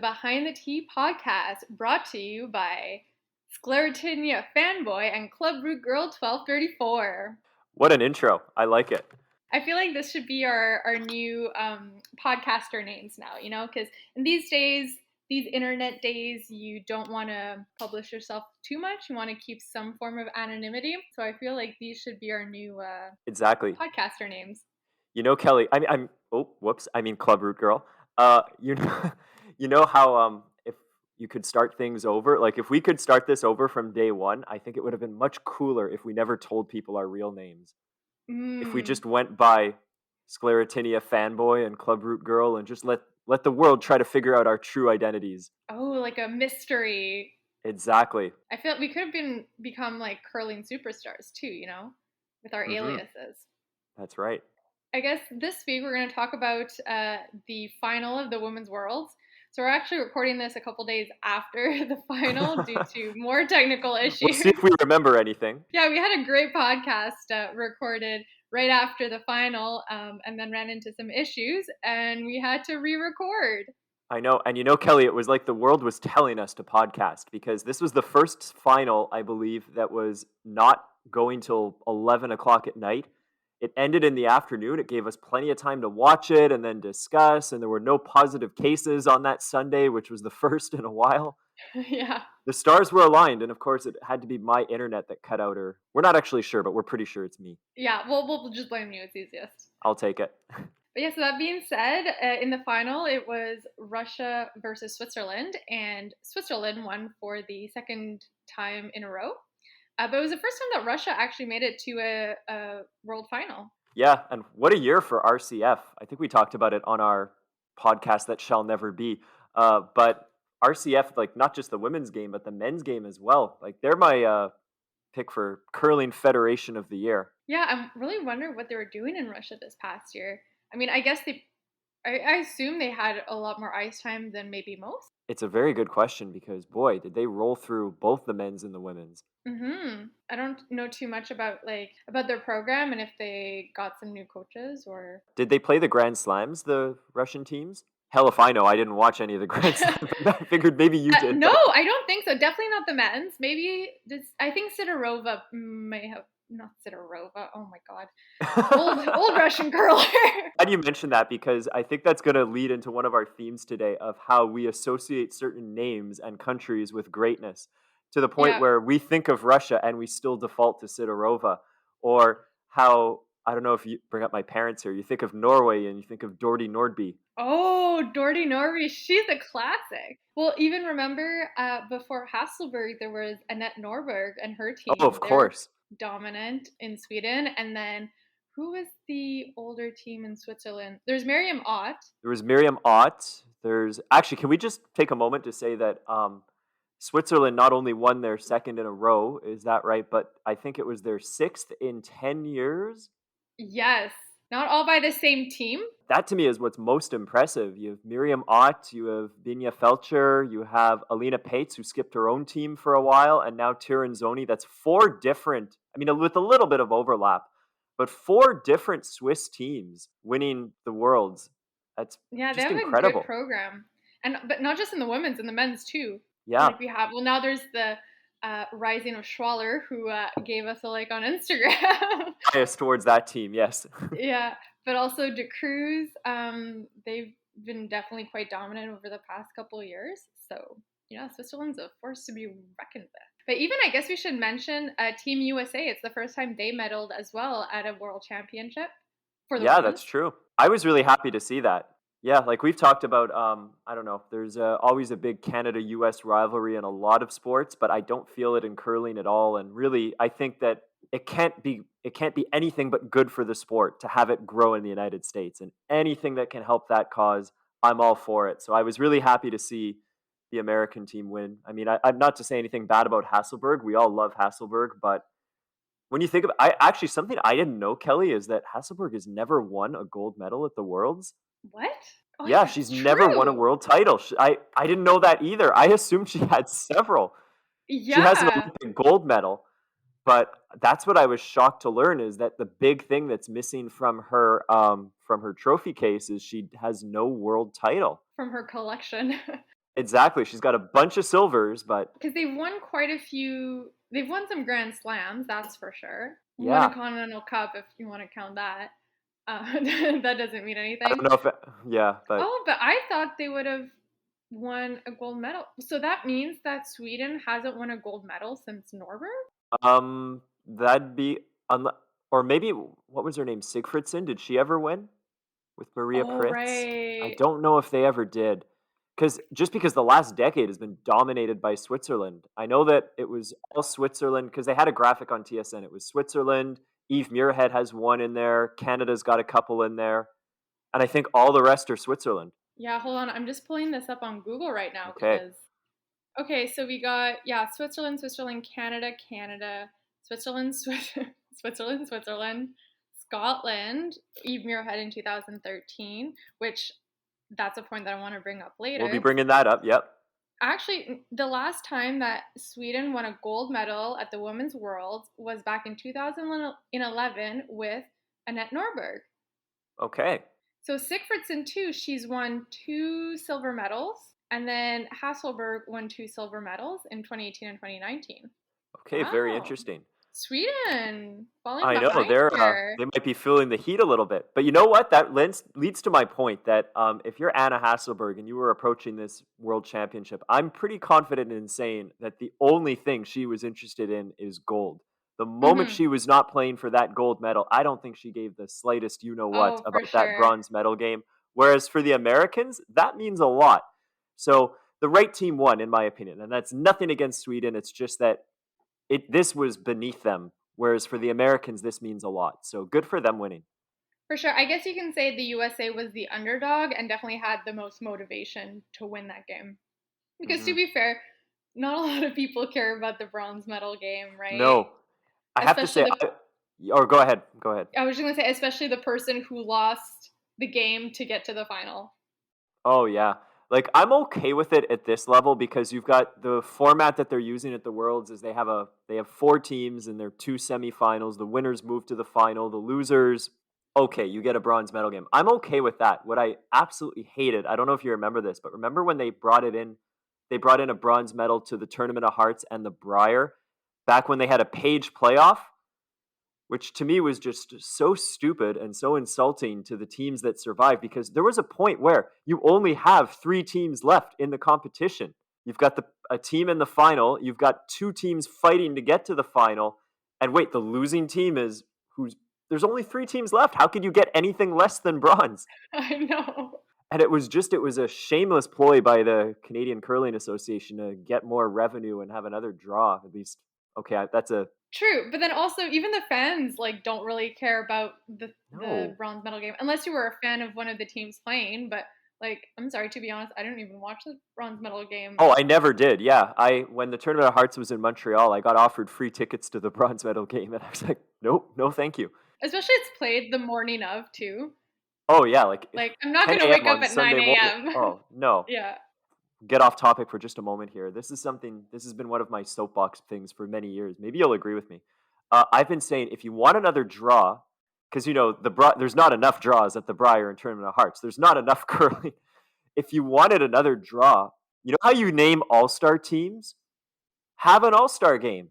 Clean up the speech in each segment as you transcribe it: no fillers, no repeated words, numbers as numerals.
Behind the Tee podcast brought to you by Scleritinnia Fanboy and Club Root Girl 1234. What an intro. I like it. I feel like this should be our new podcaster names now, because in these days, these internet days, you don't want to publish yourself too much. You want to keep some form of anonymity. So I feel like these should be our new Exactly. podcaster names. You know, Kelly, I mean Club Root Girl. You know, you know how if you could start things over, like if we could start this over from day one, I think it would have been much cooler if we never told people our real names. If we just went by Scleritinnia Fanboy and Club Root Girl and just let the world try to figure out our true identities. Oh, like a mystery. Exactly. I feel we could have become like curling superstars too, with our aliases. That's right. I guess this week we're going to talk about the final of the Women's Worlds. So we're actually recording this a couple days after the final due to more technical issues. We'll see if we remember anything. Yeah, we had a great podcast recorded right after the final and then ran into some issues and we had to re-record. I know. And Kelly, it was like the world was telling us to podcast because this was the first final, I believe, that was not going till 11 o'clock at night. It ended in the afternoon. It gave us plenty of time to watch it and then discuss. And there were no positive cases on that Sunday, which was the first in a while. Yeah. The stars were aligned. And of course, it had to be my internet that cut out, or we're not actually sure, but we're pretty sure it's me. Yeah, we'll just blame you. It's easiest. I'll take it. But yeah, so that being said, in the final, it was Russia versus Switzerland, and Switzerland won for the second time in a row. But it was the first time that Russia actually made it to a world final. Yeah, and what a year for RCF. I think we talked about it on our podcast that shall never be. But RCF, like not just the women's game, but the men's game as well. Like they're my pick for Curling Federation of the Year. Yeah, I'm really wondering what they were doing in Russia this past year. I mean, I guess I assume they had a lot more ice time than maybe most. It's a very good question because, boy, did they roll through both the men's and the women's. I don't know too much about their program and if they got some new coaches or... Did they play the Grand Slams, the Russian teams? Hell if I know. I didn't watch any of the Grand Slams. I figured maybe you did. No, I don't think so. Definitely not the men's. Maybe I think Sidorova may have... Not Sidorova. Oh my God. Old Russian curler. How do you mention that? Because I think that's going to lead into one of our themes today of how we associate certain names and countries with greatness to the point where we think of Russia and we still default to Sidorova. Or how, I don't know if you bring up my parents here, you think of Norway and you think of Dorthe Nordby. Oh, Dorthe Nordby. She's a classic. Well, even remember before Hasselberg, there was Annette Norberg and her team. Oh, of course. Dominant in Sweden, and then who was the older team in Switzerland? There's Miriam Ott. There was Miriam Ott. There's actually, can we just take a moment to say that Switzerland not only won their second in a row, is that right? But I think it was their sixth in 10 years. Yes, not all by the same team. That to me is what's most impressive. You have Miriam Ott, you have Binia Felcher, you have Alina Pates, who skipped her own team for a while, and now Tiranzoni. That's four different, I mean, with a little bit of overlap, but four different Swiss teams winning the Worlds. That's just they have incredible. A good program. But not just in the women's, in the men's too. Yeah. Like now there's the rising of Schwaller, who gave us a like on Instagram. Bias towards that team, yes. Yeah. But also De Cruz, they've been definitely quite dominant over the past couple of years. So, Switzerland's a force to be reckoned with. But even I guess we should mention Team USA. It's the first time they medaled as well at a world championship. Yeah, that's true. I was really happy to see that. Yeah, like we've talked about, I don't know, there's always a big Canada-US rivalry in a lot of sports, but I don't feel it in curling at all. And really, I think that it can't be anything but good for the sport to have it grow in the United States, and anything that can help that cause, I'm all for it. So I was really happy to see the American team win. I mean, I'm not to say anything bad about Hasselberg. We all love Hasselberg, but when you think of, something I didn't know, Kelly, is that Hasselberg has never won a gold medal at the Worlds. What? Oh, yeah, she's never won a world title. I didn't know that either. I assumed she had several. Yeah. She has an Olympic gold medal. But that's what I was shocked to learn, is that the big thing that's missing from her trophy case is she has no world title. From her collection. Exactly. She's got a bunch of silvers, but because they've won quite a few. They've won some Grand Slams, that's for sure. Won a yeah, Continental Cup, if you want to count that. That doesn't mean I don't anything. know if yeah, but Oh, but I thought they would have won a gold medal. So that means that Sweden hasn't won a gold medal since Norberg? that'd be unle or maybe what was her name? Sigfridsson? Did she ever win with Maria Oh, Pritz? I right. don't know if they ever did. Because the last decade has been dominated by Switzerland. I know that it was all Switzerland because they had a graphic on TSN. It was Switzerland, Eve Muirhead has one in there, Canada's got a couple in there, and I think all the rest are Switzerland. Yeah, hold on. I'm just pulling this up on Google right now Okay. because okay, so we got yeah, Switzerland, Switzerland, Canada, Canada, Switzerland, Switzerland, Switzerland, Scotland, Eve Muirhead in 2013, which that's a point that I want to bring up We'll be later. bringing that up. Yep. Actually, the last time that Sweden won a gold medal at the Women's Worlds was back in 2011 with Annette Norberg. Okay. So Sigfridsson too, she's won 2 silver medals, and then Hasselberg won 2 silver medals in 2018 and 2019. Okay, very Wow, interesting. Sweden falling I know behind here. they might be feeling the heat a little bit, but you know what? That leads to my point that if you're Anna Hasselberg and you were approaching this world championship, I'm pretty confident in saying that the only thing she was interested in is gold. The moment Hmm. she was not playing for that gold medal, I don't think she gave the slightest you know what Oh, for about that sure, bronze medal game. Whereas for the Americans, that means a lot. So the right team won, in my opinion, and that's nothing against Sweden. It's just that this was beneath them, whereas for the Americans, this means a lot. So good for them winning. for sure. I guess you can say the USA was the underdog and definitely had the most motivation to win that game. Because to Hmm. be fair, not a lot of people care about the bronze medal game, right? No, I have to Especially say, the or go ahead, go ahead. I was just gonna say, especially the person who lost the game to get to the final. Oh yeah, like I'm okay with it at this level because you've got the format that they're using at the Worlds is they have 4 teams and they're 2 semifinals. The winners move to the final. The losers, okay, you get a bronze medal game. I'm okay with that. What I absolutely hated, I don't know if you remember this, but remember when they brought it in? They brought in a bronze medal to the Tournament of Hearts and the Briar back when they had a page playoff, which to me was just so stupid and so insulting to the teams that survived because there was a point where you only have 3 teams left in the competition. You've got a team in the final, you've got 2 teams fighting to get to the final, and wait, the losing team is who's there's only 3 teams left. How could you get anything less than bronze? I know. And it was a shameless ploy by the Canadian Curling Association to get more revenue and have another draw. At least, okay, that's a True, but then also even the fans like don't really care about the no. bronze medal game unless you were a fan of one of the teams playing. But like, I'm sorry to be honest, I didn't even watch the bronze medal game, Oh, I never did. Yeah, I when the Tournament of Hearts was in Montreal, I got offered free tickets to the bronze medal game, and I was like, "Nope, no, thank you." especially it's played the morning of too. Oh yeah, like Like, I'm not 10 gonna a.m. wake up on at 9 Sunday morning. a.m. Oh no, Yeah. get off topic for just a moment here. This is something. This has been one of my soapbox things for many years. Maybe you'll agree with me. I've been saying if you want another draw, because you know there's not enough draws at the Briar and Tournament of Hearts. There's not enough curling. If you wanted another draw, you know how you name all-star teams? Have an all-star game.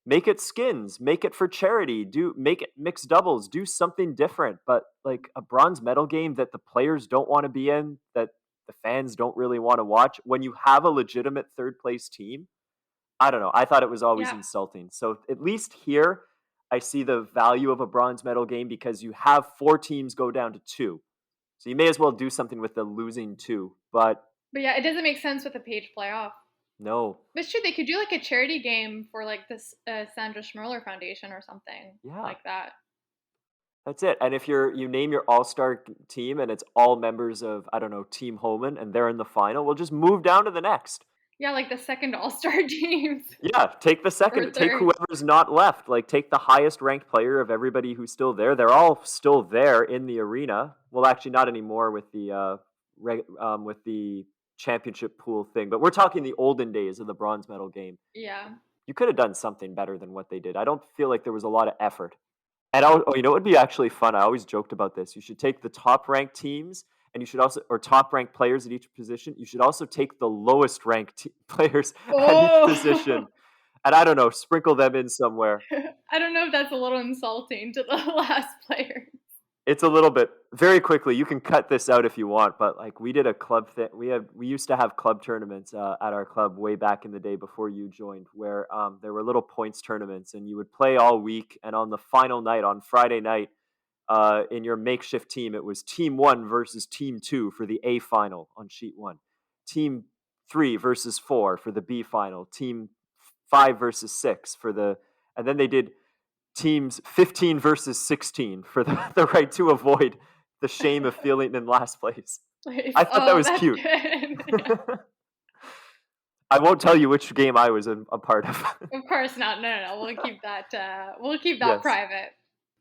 Make it skins, make it for charity, do make it mixed doubles, do something different. But like a bronze medal game that the players don't want to be in, that the fans don't really want to watch, when you have a legitimate third place team, I don't know. I thought it was always Yeah. insulting. So at least here, I see the value of a bronze medal game because you have 4 teams go down to 2. So you may as well do something with the losing 2. But But yeah, it doesn't make sense with a page playoff. no, But it's true, they could do like a charity game for like this Sandra Schmirler Foundation or something yeah. like that. That's it. And if you name your all-star team and it's all members of, I don't know, Team Homan and they're in the final, we'll just move down to the next. Yeah, like the second All Star teams Yeah, take the or second, take third. whoever's not left. Like take the highest ranked player of everybody who's still there. They're all still there in the arena. Well, actually not anymore with the championship pool thing, but we're talking the olden days of the bronze medal game. Yeah. You could have done something better than what they did. I don't feel like there was a lot of effort. And you know what would be actually fun? I always joked about this. You should take the top ranked teams and you should also, or top ranked players at each position. You should also take the lowest ranked players at each Oh, position, and I don't know, sprinkle them in somewhere. I don't know if that's a little insulting to the last player. It's a little bit very quickly. You can cut this out if you want, but like we did a club thing. We used to have club tournaments at our club way back in the day before you joined, where there were little points tournaments, and you would play all week. And on the final night, on Friday night, in your makeshift team, it was Team One versus Team Two for the A final on sheet one, Team Three versus Four for the B final, Team Five versus Six for the, and then they did teams 15 versus 16 for the right to avoid the shame of feeling in last place. Place. I thought that Oh, was that's cute. good. Yeah. I won't tell you which game I was a part of. Of course not. No, no, no. We'll keep that Yes. private.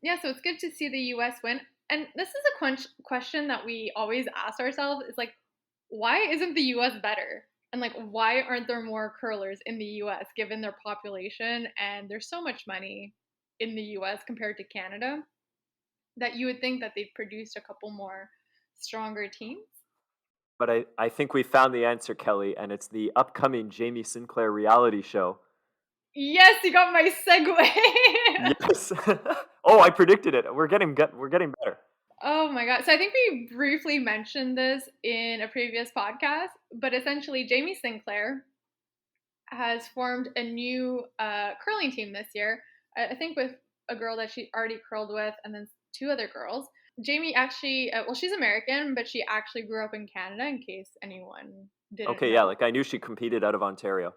Yeah, so it's good to see the US win. And this is a question that we always ask ourselves is like, why isn't the US better? And like, why aren't there more curlers in the US given their population and there's so much money in the US compared to Canada that you would think that they'd produced a couple more stronger teams? But I think we found the answer, Kelly, and it's the upcoming Jamie Sinclair reality show. Yes, you got my segue. Yes. Oh, I predicted it. We're getting better. Oh my god. So I think we briefly mentioned this in a previous podcast, but essentially Jamie Sinclair has formed a new curling team this year. I think with a girl that she already curled with, and then two other girls. Jamie actually, well, she's American, but she actually grew up in Canada. In case anyone didn't Okay, yeah, know. like I knew she competed out of Ontario.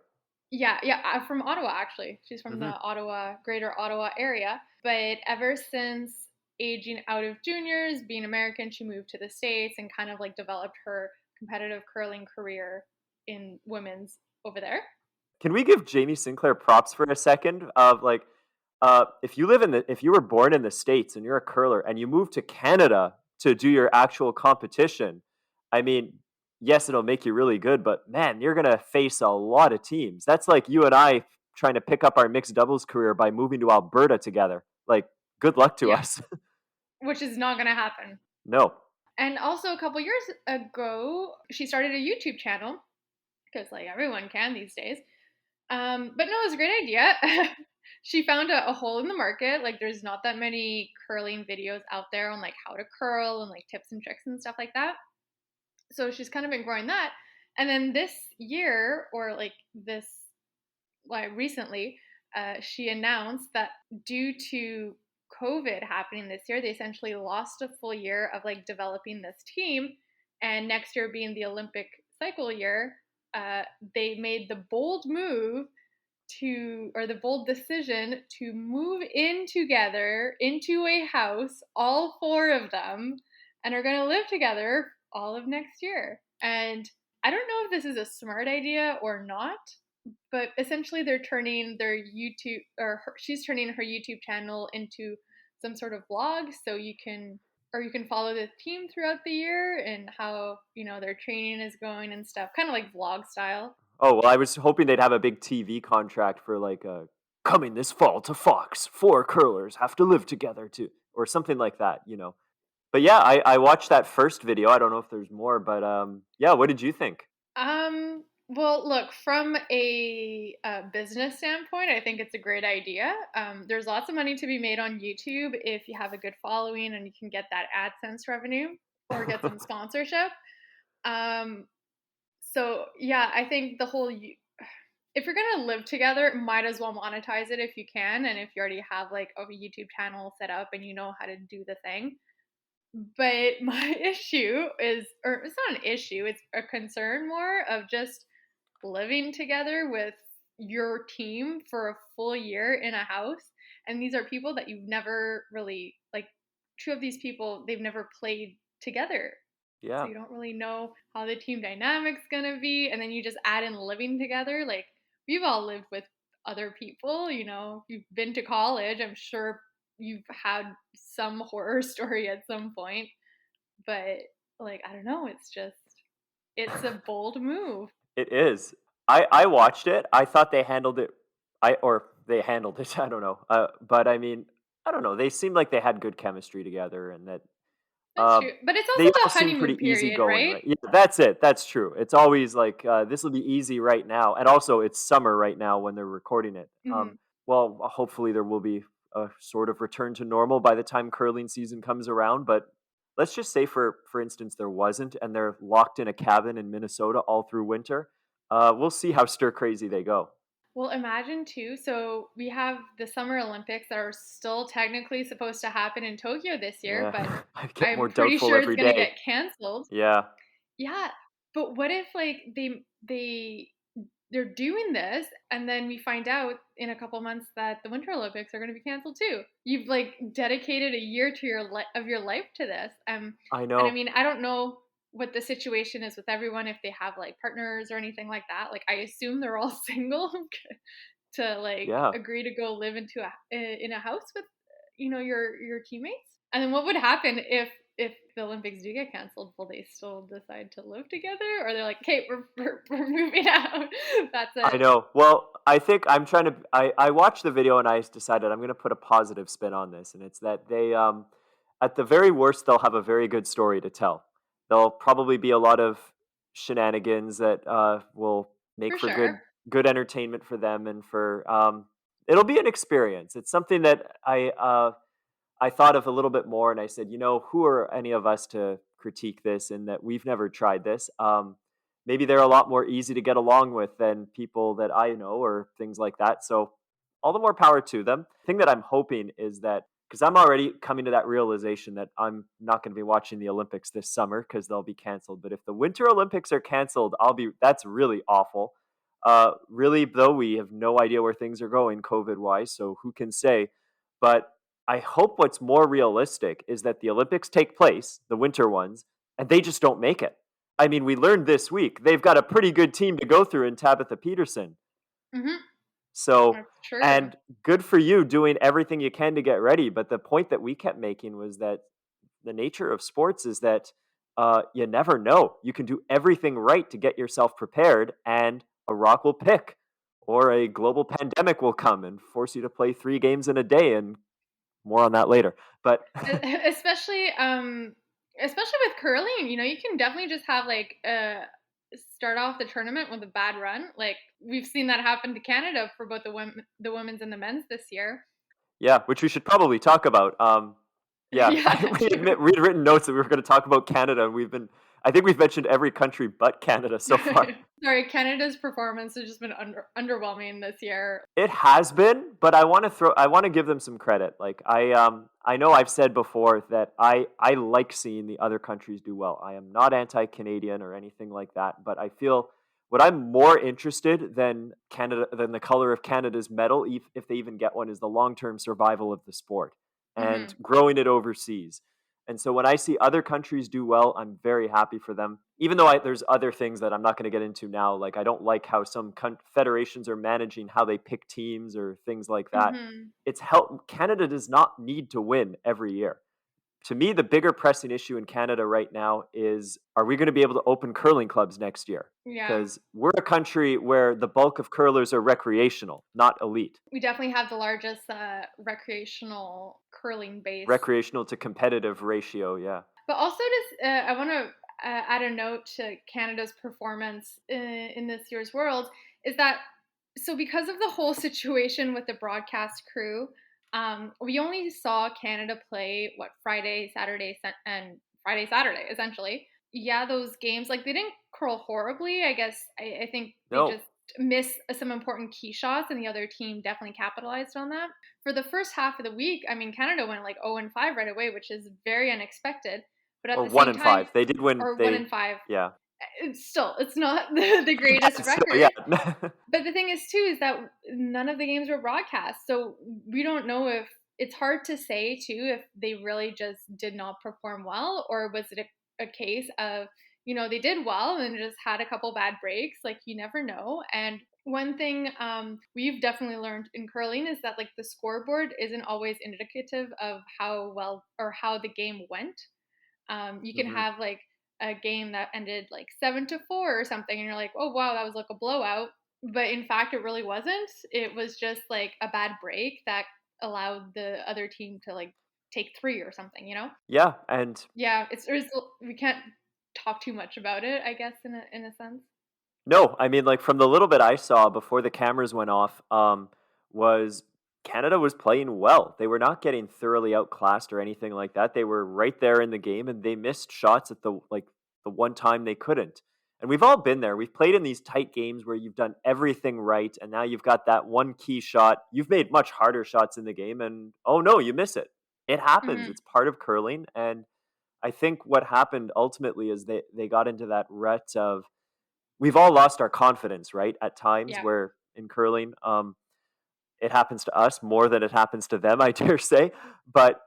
Yeah, yeah, from Ottawa actually. She's from the Hmm. Greater Ottawa area. But ever since aging out of juniors, being American, she moved to the States and kind of like developed her competitive curling career in women's over there. Can we give Jamie Sinclair props for a second? Of like, if you were born in the States and you're a curler and you move to Canada to do your actual competition, I mean, yes, it'll make you really good, but man, you're gonna face a lot of teams. That's like you and I trying to pick up our mixed doubles career by moving to Alberta together. Like, good luck to Yeah, us. which is not going to happen. No. And also a couple years ago, she started a YouTube channel because like everyone can these days. But no, it was a great idea. She found a hole in the market. Like, there's not that many curling videos out there on like how to curl and like tips and tricks and stuff like that. So she's kind of been growing that. And then this year, or like this, like recently, she announced that due to COVID happening this year, they essentially lost a full year of like developing this team. And next year being the Olympic cycle year, uh, they made the bold move or the bold decision to move in together into a house, all four of them, and are going to live together all of next year. And I don't know if this is a smart idea or not, but essentially they're turning their YouTube, she's turning her YouTube channel into some sort of vlog, so you can follow the team throughout the year and how their training is going and stuff, kind of like vlog style. Oh, well, I was hoping they'd have a big TV contract for like coming this fall to Fox. Four curlers have to live together to, or something like that. But yeah, I watched that first video. I don't know if there's more, but yeah, what did you think? Well, look, from a business standpoint, I think it's a great idea. There's lots of money to be made on YouTube if you have a good following and you can get that AdSense revenue or get some sponsorship. Um, so yeah, I think if you're gonna live together, might as well monetize it if you can, and if you already have like a YouTube channel set up and you know how to do the thing. But my issue is, or it's not an issue, it's a concern more of just living together with your team for a full year in a house. And these are people that you've never really, like, two of these people, they've never played together. So Yeah. you don't really know how the team dynamic's gonna be. And then you just add in living together. Like, we've all lived with other people, you've been to college. I'm sure you've had some horror story at some point. But, like, I don't know. It's a bold move. It is. I watched it. I thought they handled it. They handled it. I don't know. But I mean, I don't know. They seemed like they had good chemistry together, and that That's Uh, true. But it's also they the all seem honeymoon pretty period, easygoing, right? right? Yeah, that's it. That's true. It's always like this will be easy right now, and also it's summer right now when they're recording it. Mhm. Well, hopefully there will be a sort of return to normal by the time curling season comes around. But let's just say, for instance, there wasn't, and they're locked in a cabin in Minnesota all through winter. We'll see how stir crazy they go. Well, imagine too. So we have the Summer Olympics that are still technically supposed to happen in Tokyo this year, Yeah, but I get I'm more pretty doubtful sure it's every going to day. get canceled. Yeah, Yeah, but what if like they're doing this and then we find out in a couple months that the Winter Olympics are going to be canceled too? You've like dedicated a year to of your life to this. I And I know. mean, I don't know what the situation is with everyone if they have like partners or anything like that. Like I assume they're all single to like Yeah. agree to go live in a house with your teammates. And then what would happen if the Olympics do get canceled? Will they still decide to live together, or they're like, "Okay, we're moving out. That's I it." know. Well, I think I'm trying to. I watched the video and I decided I'm going to put a positive spin on this, and it's that they, at the very worst, they'll have a very good story to tell. There'll probably be a lot of shenanigans that will make For for sure. good entertainment for them and for. It'll be an experience. It's something that I thought of a little bit more and I said, who are any of us to critique this and that we've never tried this? Maybe they're a lot more easy to get along with than people that I know or things like that. So, all the more power to them. The thing that I'm hoping is that because I'm already coming to that realization that I'm not going to be watching the Olympics this summer because they'll be canceled. But if the Winter Olympics are canceled, that's really awful. Really, though, we have no idea where things are going COVID wise. So, who can say? But I hope what's more realistic is that the Olympics take place, the winter ones, and they just don't make it. I mean, we learned this week they've got a pretty good team to go through in Tabitha Peterson. Mhm. So, That's true. and good for you doing everything you can to get ready. But the point that we kept making was that the nature of sports is that you never know. You can do everything right to get yourself prepared, and a rock will pick, or a global pandemic will come and force you to play 3 games in a day, and more on that later. But Especially especially with curling, you can definitely just have like start off the tournament with a bad run. Like we've seen that happen to Canada for both the women's and the men's this year. yeah, which we should probably talk about. Yeah, Yeah, true. we'd written notes that we were going to talk about Canada, and I think we've mentioned every country but Canada so far. Sorry, Canada's performance has just been underwhelming this year. It has been, but I want to give them some credit. Like I know I've said before that I like seeing the other countries do well. I am not anti-Canadian or anything like that, but I feel what I'm more interested than the color of Canada's medal, if they even get one, is the long-term survival of the sport and Hmm. growing it overseas. And so when I see other countries do well, I'm very happy for them. Even though there's other things that I'm not going to get into now, like I don't like how some federations are managing how they pick teams or things like that. Hmm. It's help Canada does not need to win every year. To me, the bigger pressing issue in Canada right now is, are we going to be able to open curling clubs next year? Yeah. Because we're a country where the bulk of curlers are recreational, not elite. We definitely have the largest recreational curling base. Recreational to competitive ratio, yeah. But also, just I want to add a note to Canada's performance in this year's World is that so because of the whole situation with the broadcast crew, we only saw Canada play what and Friday, Saturday essentially. Yeah, those games like they didn't curl horribly. I guess I think they No. just missed some important key shots, and the other team definitely capitalized on that. For the first half of the week, I mean, Canada went like 0-5 right away, which is very unexpected. But at Or the one same and time, five. They did win. or 1-5, Yeah. it's not the greatest So, yeah. record. But the thing is, too, is that none of the games were broadcast. So we don't know if it's hard to say, too, if they really just did not perform well, or was it a case of, they did well and just had a couple bad breaks. Like, you never know. And one thing we've definitely learned in curling is that, like, the scoreboard isn't always indicative of how well or how the game went. You can Hmm. have like a game that ended like 7-4 or something, and you're like, oh wow, that was like a blowout. But in fact, it really wasn't. It was just like a bad break that allowed the other team to like take 3 or something, Yeah, and Yeah, we can't talk too much about it, I guess, in a sense. no, I mean, like, from the little bit I saw before the cameras went off, was Canada was playing well. They were not getting thoroughly outclassed or anything like that. They were right there in the game, and they missed shots at the one time they couldn't. And we've all been there. We've played in these tight games where you've done everything right, and now you've got that one key shot. You've made much harder shots in the game, and oh no, you miss it. It happens. Mhm. It's part of curling, and I think what happened ultimately is they got into that rut of we've all lost our confidence, right? At times Yeah. where in curling, it happens to us more than it happens to them, I dare say. But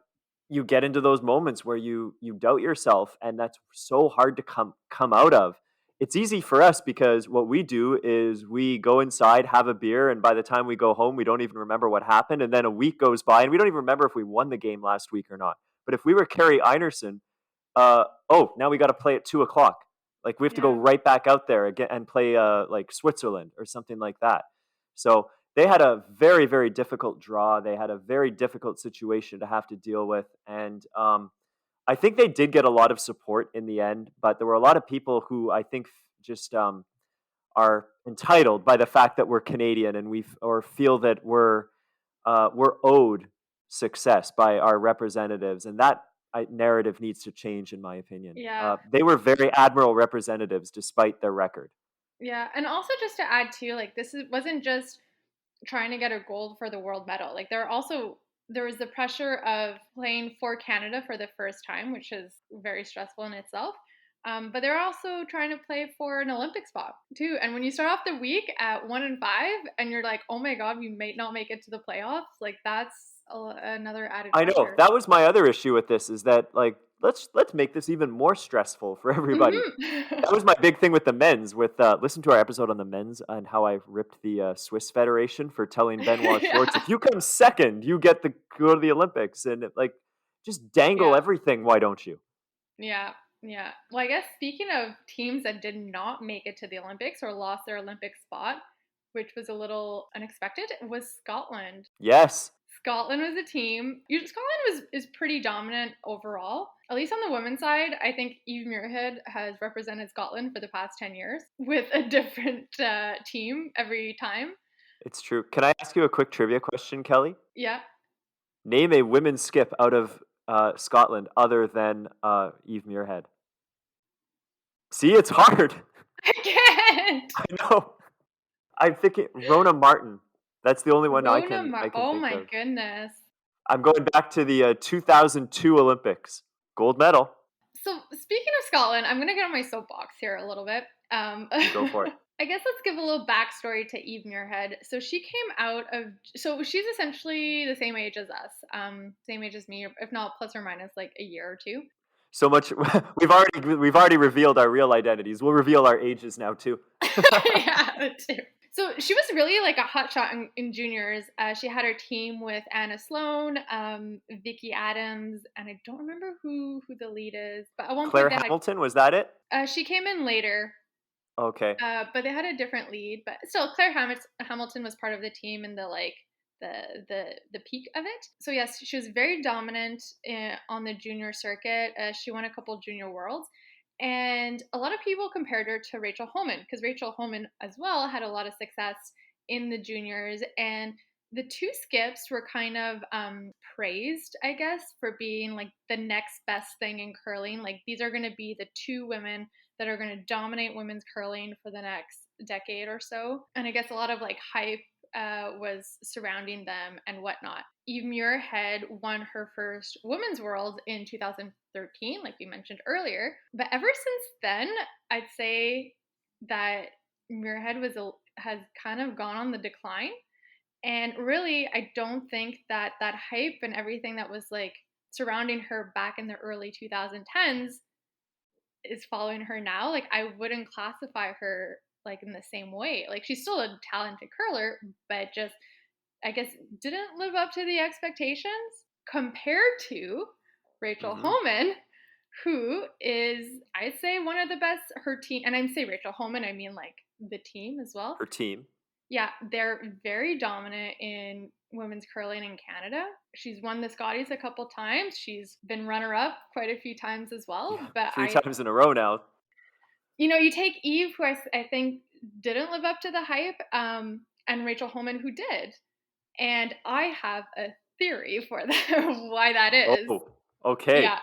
you get into those moments where you doubt yourself, and that's so hard to come out of. It's easy for us because what we do is we go inside, have a beer, and by the time we go home, we don't even remember what happened. And then a week goes by, and we don't even remember if we won the game last week or not. But if we were Carrie Einerson, oh, now we got to play at 2 o'clock. Like we have to go Yeah. right back out there again and play like Switzerland or something like that. So they had a very, very difficult draw. They had a very difficult situation to have to deal with. And I think they did get a lot of support in the end, but there were a lot of people who I think just are entitled by the fact that we're Canadian and or feel that we're owed success by our representatives, and that narrative needs to change, in my opinion. Yeah. They were very admirable representatives despite their record. Yeah. And also just to add too, like wasn't just trying to get a gold for the world medal. Like there was the pressure of playing for Canada for the first time, which is very stressful in itself. But they're also trying to play for an Olympic spot too. And when you start off the week at 1-5, and you're like, oh my god, we may not make it to the playoffs. Like that's another added I know pressure. that was my other issue with this is that like let's make this even more stressful for everybody. Hmm. That was my big thing with the men's. With listen to our episode on the men's and how I ripped the Swiss Federation for telling Benoit Schwartz, Yeah. if you come second, you get to go to the Olympics, and like just dangle Yeah. everything. Why don't you? Yeah. Yeah. Well, I guess speaking of teams that did not make it to the Olympics or lost their Olympic spot, which was a little unexpected, was Scotland. Yes, Scotland was a team. Scotland is pretty dominant overall. At least on the women's side, I think Eve Muirhead has represented Scotland for the past 10 years with a different team every time. it's true. Can I ask you a quick trivia question, Kelly? Yeah. Name a women's skip out of Scotland other than Eve Muirhead. See, it's hard. I can't. I know. I'm thinking Rona Martin. That's the only one I can Oh think my of. goodness. I'm going back to the 2002 Olympics. Gold medal. So speaking of Scotland, I'm gonna get on my soapbox here a little bit. You go for it. I guess let's give a little backstory to Eve Muirhead. So she came out of, so she's essentially the same age as us, same age as me, if not plus or minus like a year or two. So much we've already revealed our real identities. We'll reveal our ages now too. Yeah, that too. So she was really like a hot shot in juniors. She had her team with Anna Sloan, Vicky Adams, and I don't remember who the lead is. But at one point Claire they had, Hamilton, was that it? she came in later. Okay. But they had a different lead. But still, Hamilton was part of the team in the like the peak of it. So yes, she was very dominant on the junior circuit. She won a couple junior worlds, and a lot of people compared her to Rachel Holman because Rachel Holman as well had a lot of success in the juniors, and the two skips were kind of praised, I guess, for being like the next best thing in curling. Like these are going to be the two women that are going to dominate women's curling for the next decade or so. And I guess a lot of like hype was surrounding them and whatnot. Eve Muirhead won her first women's world in 2013, like we mentioned earlier. But ever since then, I'd say that Muirhead has kind of gone on the decline. And really, I don't think that that hype and everything that was like surrounding her back in the early 2010s is following her now. Like I wouldn't classify her like in the same way. Like she's still a talented curler, but just I guess didn't live up to the expectations compared to Rachel Hmm. Homan, who is I'd say one of the best. Her team, and I say Rachel Homan, I mean like the team as well. Her team. Yeah, they're very dominant in women's curling in Canada. She's won the Scotties a couple times. She's been runner up quite a few times as Yeah, well. But 3 times in a row now. you take Eve, who I think didn't live up to the hype, and Rachel Holman, who did. And I have a theory for that, why that is. Oh, okay. Yeah,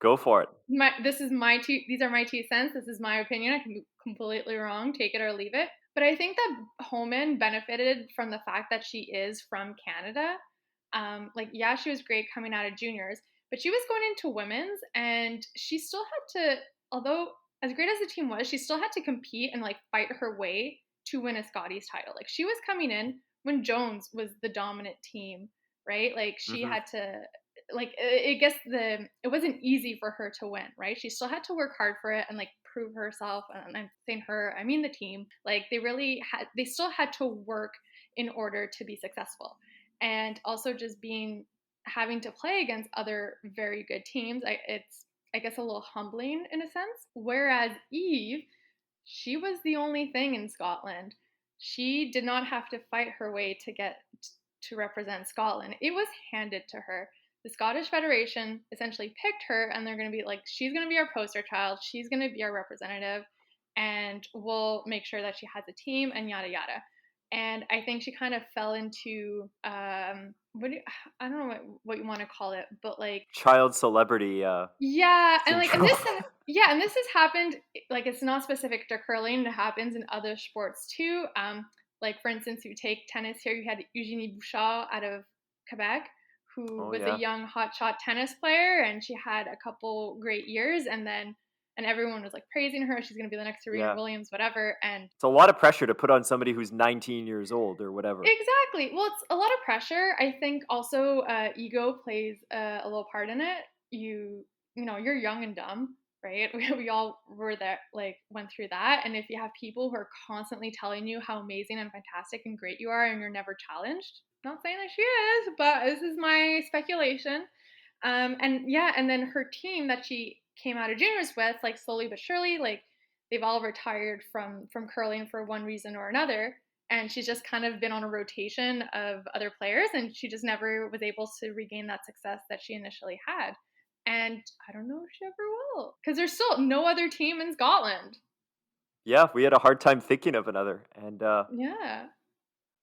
Go for it. these are my 2 cents. This is my opinion. I can be completely wrong. Take it or leave it. But I think that Homan benefited from the fact that she is from Canada. Like, yeah, she was great coming out of juniors, but she was going into women's, and she still had to, although as great as the team was, she still had to compete and like fight her way to win a Scotties title. Like, she was coming in when Jones was the dominant team, right? Like, she Hmm. had to, like, I guess it wasn't easy for her to win, right? She still had to work hard for it and like prove herself. And I'm saying her, I mean the team. Like, they still had to work in order to be successful. And also just having to play against other very good teams, it's, I guess, a little humbling in a sense. Whereas Eve, she was the only thing in Scotland. She did not have to fight her way to get to represent Scotland. It was handed to her. The Scottish Federation essentially picked her, and they're going to be like, she's going to be our poster child, she's going to be our representative, and we'll make sure that she has a team and yada yada. And I think she kind of fell into I don't know what you want to call it, but like, Child celebrity yeah, and like, syndrome. and this has happened. Like, it's not specific to curling; it happens in other sports too. Like, for instance, you take tennis here. You had Eugenie Bouchard out of Quebec, who Oh was a yeah. young hotshot tennis player, and she had a couple great years, and everyone was like praising her. She's going to be the next Serena Yeah. Williams, whatever. And It's a lot of pressure to put on somebody who's 19 years old or whatever. exactly. Well, it's a lot of pressure. I think also ego plays a little part in it. You're young and dumb, right? We all were there, like, went through that. And if you have people who are constantly telling you how amazing and fantastic and great you are, and you're never challenged, not saying that she is, but this is my speculation. And yeah, and then her team that she came out of juniors with, like, slowly but surely, like, they've all retired from curling for one reason or another, and she's just kind of been on a rotation of other players, and she just never was able to regain that success that she initially had. And I don't know if she ever will, because there's still no other team in Scotland. Yeah, we had a hard time thinking of another, and Yeah,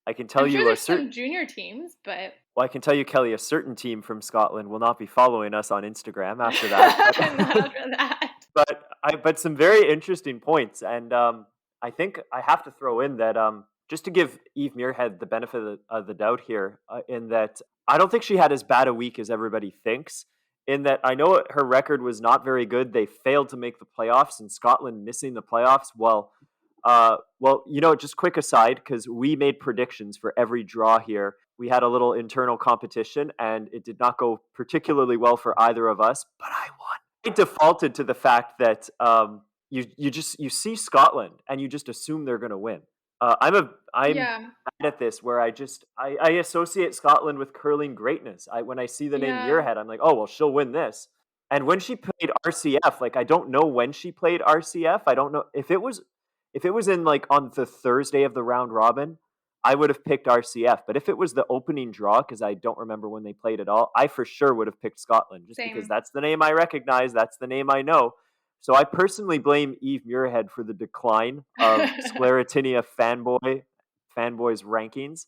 I can tell I'm sure you a there's certain. some junior teams, but Well, I can tell you, Kelly, a certain team from Scotland will not be following us on Instagram after that. But not after that. but some very interesting points, and I think I have to throw in that just to give Eve Muirhead the benefit of the doubt here, in that I don't think she had as bad a week as everybody thinks. In that I know her record was not very good. They failed to make the playoffs, and Scotland missing the playoffs. Well, just quick aside, because we made predictions for every draw here. We had a little internal competition, and it did not go particularly well for either of us, but I won. I defaulted to the fact that you see Scotland and you just assume they're going to win. I'm Yeah, bad at this where I associate Scotland with curling greatness. When I see the name yeah, Muirhead, I'm like, oh well, she'll win this. And when she played RCF, like I don't know when she played RCF. I don't know if it was in like on the Thursday of the round robin. I would have picked RCF, but if it was the opening draw, because I don't remember when they played at all, I for sure would have picked Scotland, just because same. that's the name I recognize, that's the name I know. So I personally blame Eve Muirhead for the decline of Scleratinia fanboys rankings.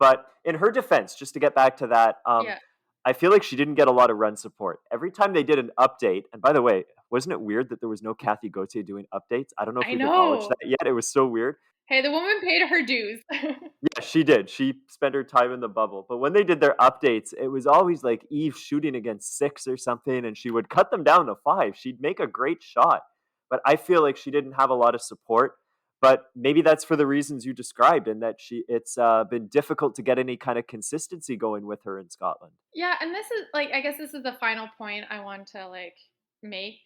But in her defense, just to get back to that, Yeah, I feel like she didn't get a lot of run support. Every time they did an update, and by the way, wasn't it weird that there was no Kathy Gauthier doing updates? I don't know if I we've acknowledged know. that yet. It was so weird. Hey, the woman paid her dues. Yeah, she did. She spent her time in the bubble. But when they did their updates, it was always like Eve shooting against 6 or something, and she would cut them down to 5. She'd make a great shot. But I feel like she didn't have a lot of support. But maybe that's for the reasons you described, and that it's been difficult to get any kind of consistency going with her in Scotland. Yeah, and this is like, I guess this is the final point I want to like make,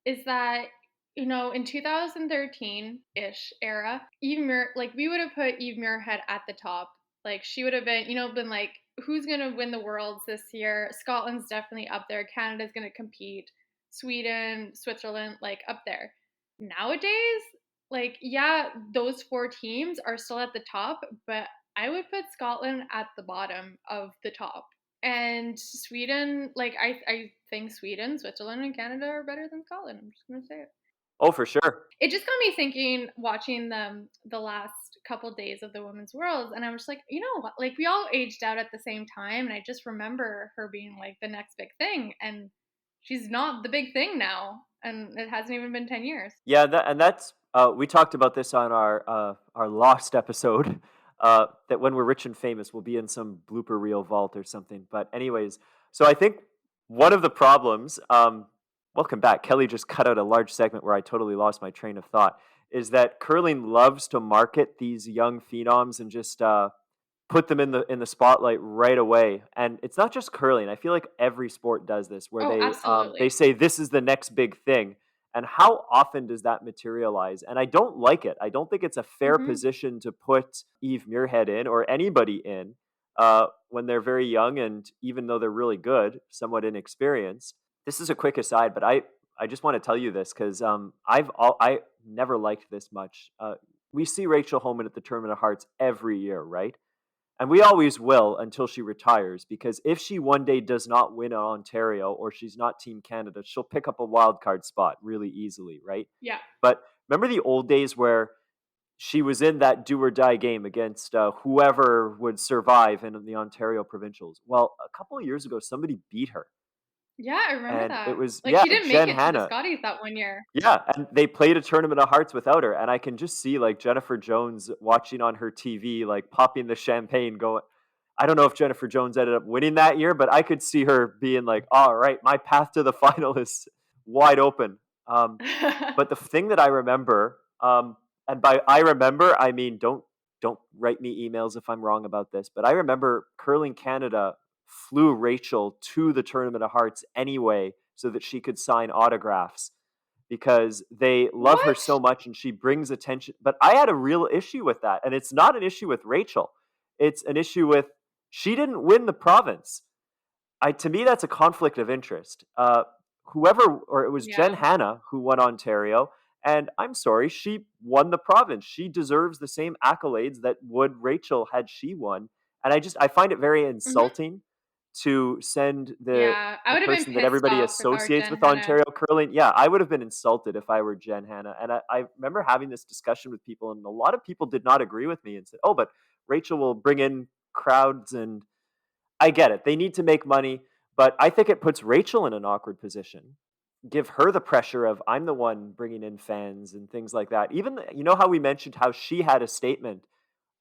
is that in 2013-ish era, like, we would have put Eve Muirhead at the top. Like, she would have been like, who's gonna win the worlds this year? Scotland's definitely up there. Canada's gonna compete. Sweden, Switzerland, like, up there. Nowadays, like, yeah, those four teams are still at the top, but I would put Scotland at the bottom of the top. And Sweden, like I think Sweden, Switzerland, and Canada are better than Scotland. I'm just gonna say it. Oh, for sure. It just got me thinking watching the last couple days of the women's worlds, and I was like, you know what, like we all aged out at the same time, and I just remember her being like the next big thing, and she's not the big thing now, and it hasn't even been 10 years. Yeah, that's we talked about this on our lost episode. That when we're rich and famous, we'll be in some blooper reel vault or something. But anyways, so I think one of the problems, welcome back. Kelly just cut out a large segment where I totally lost my train of thought. Is that curling loves to market these young phenoms and just put them in the spotlight right away. And it's not just curling. I feel like every sport does this, where Oh, they absolutely. say this is the next big thing. And how often does that materialize? And I don't like it. I don't think it's a fair Hmm. position to put Eve Muirhead in, or anybody in, when they're very young, and even though they're really good, somewhat inexperienced. This is a quick aside, but I just want to tell you this because I never liked this much. We see Rachel Homan at the Tournament of Hearts every year, right? And we always will until she retires, because if she one day does not win Ontario, or she's not Team Canada, she'll pick up a wild card spot really easily, right? Yeah. But remember the old days where she was in that do or die game against whoever would survive in the Ontario provincials? Well, a couple of years ago, somebody beat her, Yeah, I remember and it that. was, Like yeah, she didn't make Jen it to the Hanna. Scotties that one year. Yeah, and they played a Tournament of Hearts without her, and I can just see like Jennifer Jones watching on her TV, like popping the champagne, going. I don't know if Jennifer Jones ended up winning that year, but I could see her being like, "All right, my path to the final is wide open." But the thing that I remember, and by I remember, I mean don't write me emails if I'm wrong about this, but I remember Curling Canada flew Rachel to the Tournament of Hearts anyway so that she could sign autographs, because they love her What? so much and she brings attention. But I had a real issue with that, and it's not an issue with Rachel. It's an issue with, she didn't win the province. To me, that's a conflict of interest. Whoever, or it was Jen Yeah. Hanna who won Ontario, and I'm sorry, she won the province. She deserves the same accolades that would Rachel had she won. And I find it very Hmm. insulting to send Yeah, I the would have been person that pissed everybody off if I were associates Jen with Hanna. Ontario curling. Yeah, I would have been insulted if I were Jen Hanna. And I remember having this discussion with people, and a lot of people did not agree with me and said, "Oh, but Rachel will bring in crowds." And I get it. They need to make money, but I think it puts Rachel in an awkward position. Give her the pressure of, I'm the one bringing in fans and things like that. Even you know how we mentioned how she had a statement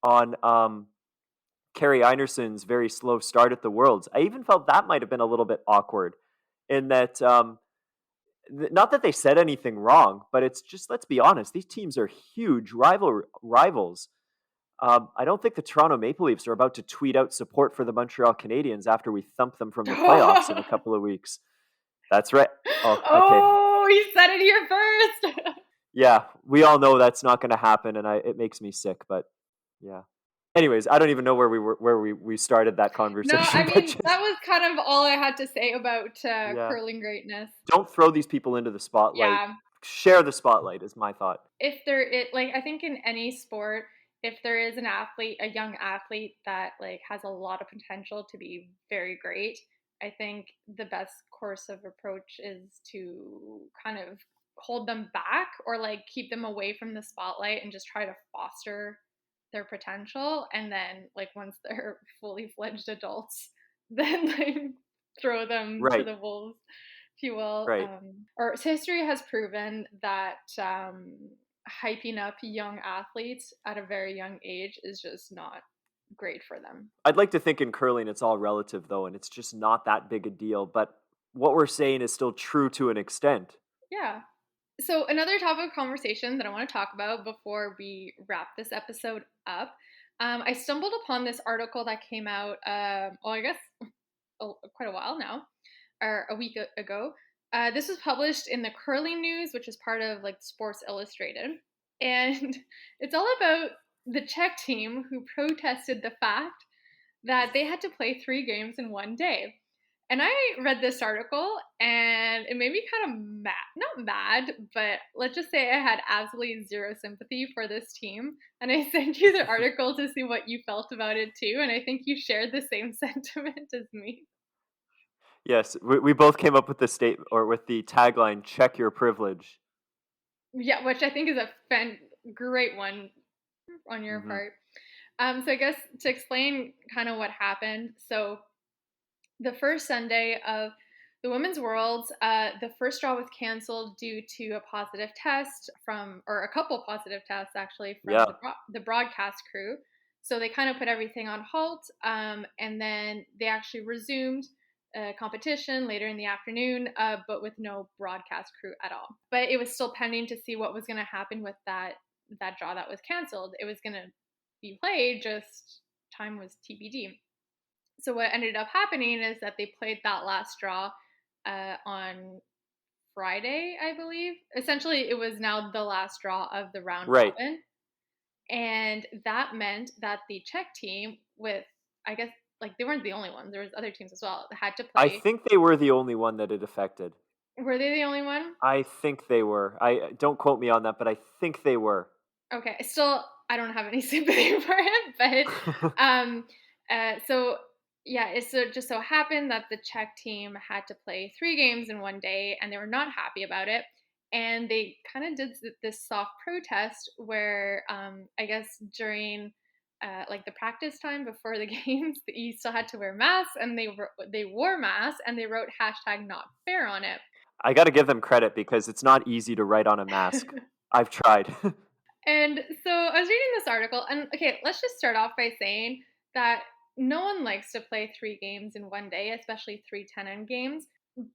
on Carrie Einerson's very slow start at the Worlds. I even felt that might have been a little bit awkward, in that not that they said anything wrong, but it's just, let's be honest, these teams are huge rivals. I don't think the Toronto Maple Leafs are about to tweet out support for the Montreal Canadiens after we thump them from the playoffs in a couple of weeks. That's right. Oh, okay. Oh, he said it here first. Yeah, we all know that's not going to happen, and it makes me sick. But yeah. Anyways, I don't even know where we started that No, I conversation, but mean, just, that was kind of all I had to say about yeah, curling greatness. don't throw these people into the spotlight. Yeah. Share the spotlight is my thought. If there it like I think in any sport, if there is an athlete, a young athlete that like has a lot of potential to be very great, I think the best course of approach is to kind of hold them back or like keep them away from the spotlight and just try to foster their potential, and then like once they're fully fledged adults, then like throw them to Right, the wolves, if you will. right. Or history has proven that hyping up young athletes at a very young age is just not great for them. I'd like to think in curling it's all relative, though, and it's just not that big a deal. But what we're saying is still true to an extent. Yeah. So, another topic of conversation that I want to talk about before we wrap this episode up, I stumbled upon this article that came out, well, I guess quite a while now, or a week ago. This was published in the Curling News, which is part of like Sports Illustrated, and it's all about the Czech team who protested the fact that they had to play 3 games in one day. And I read this article and it made me kind of mad. Not mad, but let's just say I had absolutely zero sympathy for this team. And I sent you the article to see what you felt about it too. And I think you shared the same sentiment as me. Yes, we both came up with the statement or with the tagline, "Check your privilege." Yeah, which I think is a great one on your Hmm. part. So I guess to explain kind of what happened. So the first Sunday of the Women's Worlds, the first draw was canceled due to a positive test or a couple positive tests actually from Yeah, the broadcast crew. So they kind of put everything on halt, and then they actually resumed competition later in the afternoon, but with no broadcast crew at all. But it was still pending to see what was going to happen with that draw that was canceled. It was going to be played, just time was TBD. So what ended up happening is that they played that last draw on Friday, I believe. Essentially, it was now the last draw of the round right. robin, and that meant that the Czech team, with I guess like they weren't the only ones. There was other teams as well that had to I play. think they were the only one that it affected. Were they the only one? I think they were. I don't quote me on that, but I think they were. Okay, still, I don't have any sympathy for him, but so yeah, just so happened that the Czech team had to play 3 games in one day, and they were not happy about it, and they kind of did this soft protest where I guess during like the practice time before the games, you still had to wear masks, and they wore masks, and they wrote hashtag not fair on it. I got to give them credit because it's not easy to write on a mask. I've tried. And so I was reading this article, and okay, let's just start off by saying that no one likes to play 3 games in one day, especially 3 10-end games,